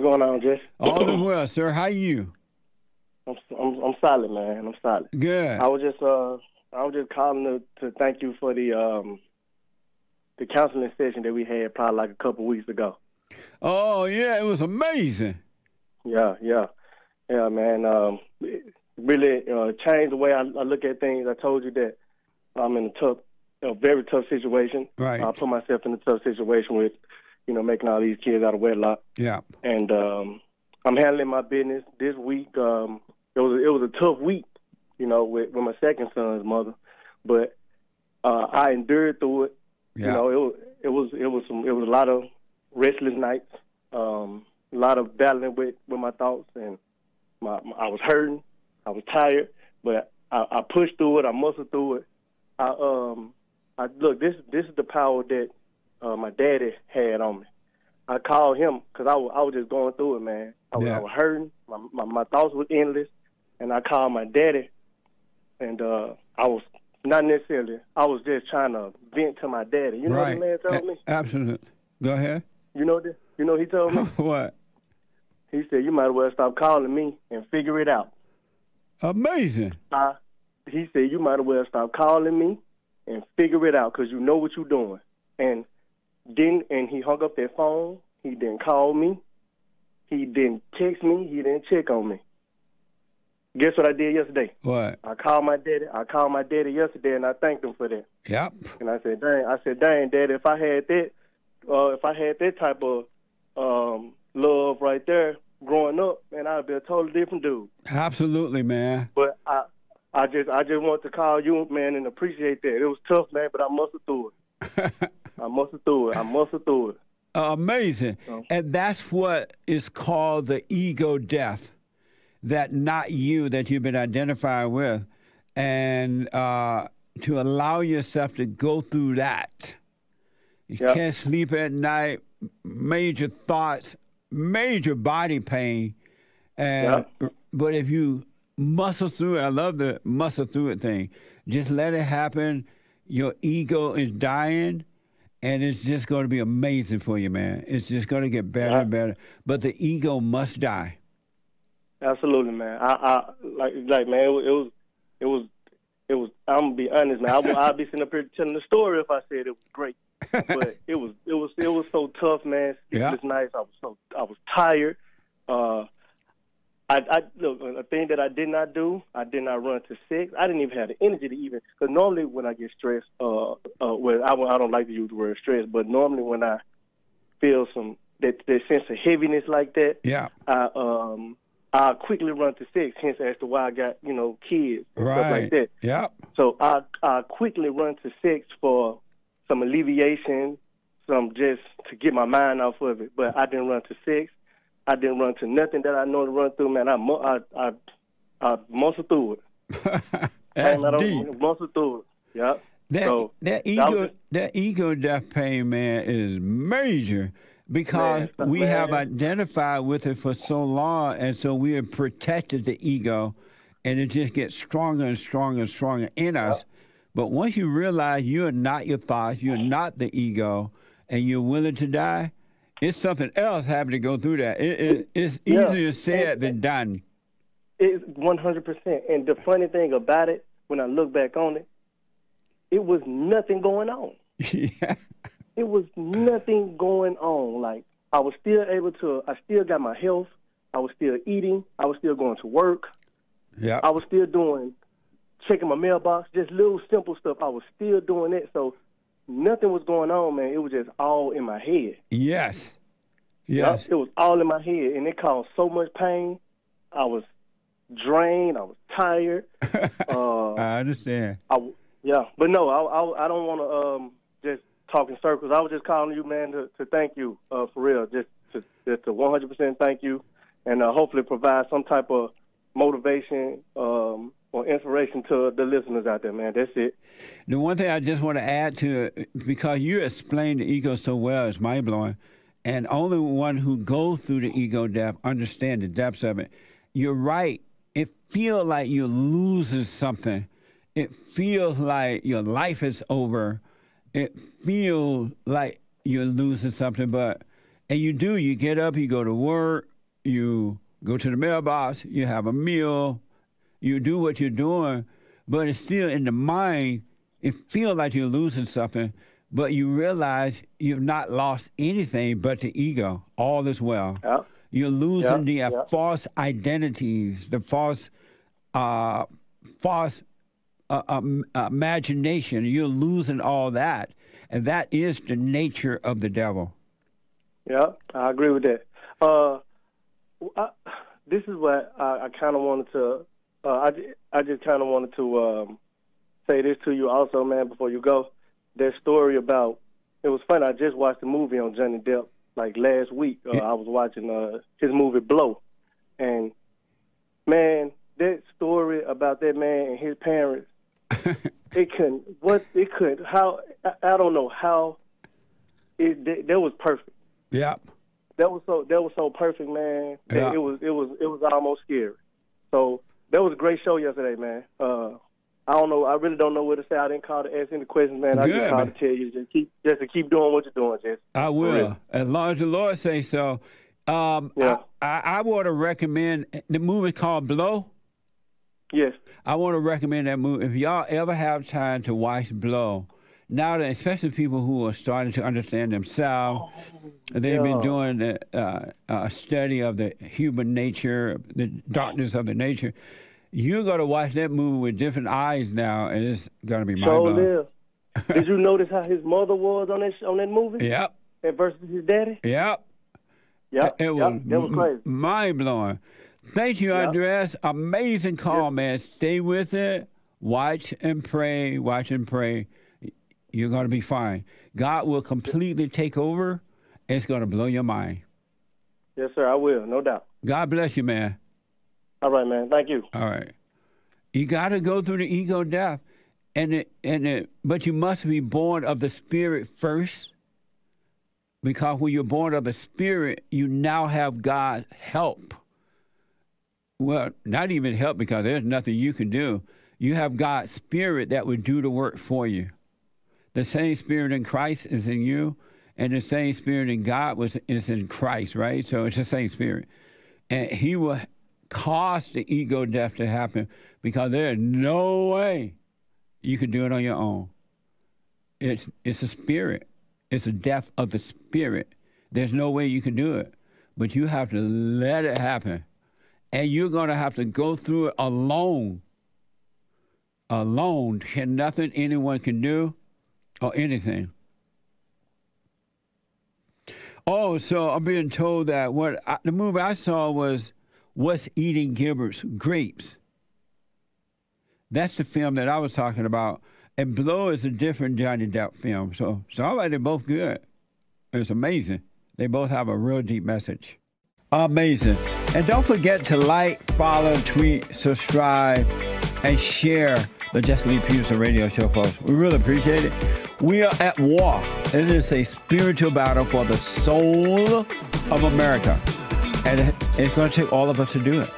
What's going on, Jess? All is well, sir. How you? I'm solid, man. I'm solid. Good. I was just calling to thank you for the counseling session that we had probably like a couple weeks ago. Oh yeah, it was amazing. Yeah, man. It really changed the way I look at things. I told you that I'm in a very tough situation. Right. I put myself in a tough situation with, making all these kids out of wedlock. Yeah. And I'm handling my business this week. It was a tough week, with my second son's mother, but I endured through it. Yeah. It was a lot of restless nights, a lot of battling with my thoughts, and I was hurting, I was tired, but I pushed through it, I muscled through it. Look, this is the power that my daddy had on me. I called him because I was just going through it, man. I was hurting, my thoughts were endless, and I called my daddy, and I was not necessarily, I was just trying to vent to my daddy. You know what the man told me? Absolutely. Go ahead. You know he told me? What? He said, you might as well stop calling me and figure it out. Amazing. He said, you might as well stop calling me and figure it out because you know what you're doing. And he hung up that phone. He didn't call me. He didn't text me. He didn't check on me. Guess what I did yesterday? What? I called my daddy yesterday, and I thanked him for that. Yep. And I said, dang, Daddy, if I had that type of love right there growing up, man, I'd be a totally different dude. Absolutely, man. But I just want to call you, man, and appreciate that. It was tough, man, but I muscled through it. I muscled through it. Amazing. And that's what is called the ego death. That not you that you've been identified with, and to allow yourself to go through that. You can't sleep at night, major thoughts, major body pain. And but if you muscle through it, I love the muscle through it thing. Just let it happen. Your ego is dying, and it's just going to be amazing for you, man. It's just going to get better and better. But the ego must die. Absolutely, man. I like man. It was. I'm gonna be honest, man. I'd be sitting up here telling the story if I said it was great, but it was so tough, man. Sleepless nights. I was tired. Look, a thing that I did not do. I did not run to sex. I didn't even have the energy to even. Because normally when I get stressed, well, I don't like to use the word stress, but normally when I feel that sense of heaviness like that, I quickly run to sex, hence as to why I got, kids and stuff like that. Yeah. So I quickly run to sex for some alleviation, some just to get my mind off of it. But I didn't run to sex. I didn't run to nothing that I know to run through, man. I muscle through it. That's deep. Muscle through it. Yeah. That ego death pain, man, is major. Because we have identified with it for so long, and so we have protected the ego, and it just gets stronger and stronger and stronger in us. But once you realize you are not your thoughts, you're not the ego, and you're willing to die, it's something else having to go through that. It's easier said than done. It's 100%. And the funny thing about it, when I look back on it, it was nothing going on. Yeah. It was nothing going on. Like, I still got my health. I was still eating. I was still going to work. Yeah. I was still checking my mailbox, just little simple stuff. I was still doing it. So nothing was going on, man. It was just all in my head. Yes. Yes. It was all in my head, and it caused so much pain. I was drained. I was tired. I understand. But no, I don't want to just talk in circles. I was just calling you, man, to thank you for real, just to 100% thank you, and hopefully provide some type of motivation or inspiration to the listeners out there, man. That's it. The one thing I just want to add to it, because you explained the ego so well, it's mind-blowing, and only one who goes through the ego depth understand the depths of it. You're right. It feels like you're losing something. It feels like your life is over. It feels like you're losing something, and you do. You get up, you go to work, you go to the mailbox, you have a meal, you do what you're doing, but it's still in the mind. It feels like you're losing something, but you realize you've not lost anything but the ego. All is well. Yeah. You're losing the false identities, the false imagination. You're losing all that, and that is the nature of the devil. Yeah, I agree with that. This is what I kind of wanted to. I just kind of wanted to say this to you also, man. Before you go, that story about, it was funny. I just watched the movie on Johnny Depp like last week. I was watching his movie Blow, and man, that story about that man and his parents, how I don't know how that was perfect. Yeah. That was so perfect, man. That it was almost scary. So that was a great show yesterday, man. I don't know. I really don't know what to say. I didn't call to ask any questions, man. I just called to tell you just to keep doing what you're doing, Jesse. I will, as long as the Lord say so. I want to recommend the movie called Blow. Yes. I want to recommend that movie. If y'all ever have time to watch Blow, now that especially people who are starting to understand themselves, they've been doing a study of the human nature, the darkness of the nature. You're going to watch that movie with different eyes now, and it's going to be mind-blowing. Did you notice how his mother was on that movie? Yep. And versus his daddy? Yep. Yep. That was crazy. Mind-blowing. Thank you, Andres. Amazing call, man. Stay with it. Watch and pray. Watch and pray. You're going to be fine. God will completely take over. It's going to blow your mind. Yes, sir. I will. No doubt. God bless you, man. All right, man. Thank you. All right. You got to go through the ego death, but you must be born of the Spirit first, because when you're born of the Spirit, you now have God's help. Well, not even help, because there's nothing you can do. You have God's Spirit that would do the work for you. The same Spirit in Christ is in you, and the same Spirit in God is in Christ, right? So it's the same Spirit. And He will cause the ego death to happen, because there is no way you can do it on your own. It's a spirit. It's a death of the spirit. There's no way you can do it, but you have to let it happen. And you're going to have to go through it alone. Alone. Nothing anyone can do or anything. Oh, so I'm being told that the movie I saw was What's Eating Gilbert's Grapes. That's the film that I was talking about. And Blow is a different Johnny Depp film. So I like they're both good. It's amazing. They both have a real deep message. Amazing. And don't forget to like, follow, tweet, subscribe, and share the Jesse Lee Peterson radio show, folks. We really appreciate it. We are at war. It is a spiritual battle for the soul of America. And it's going to take all of us to do it.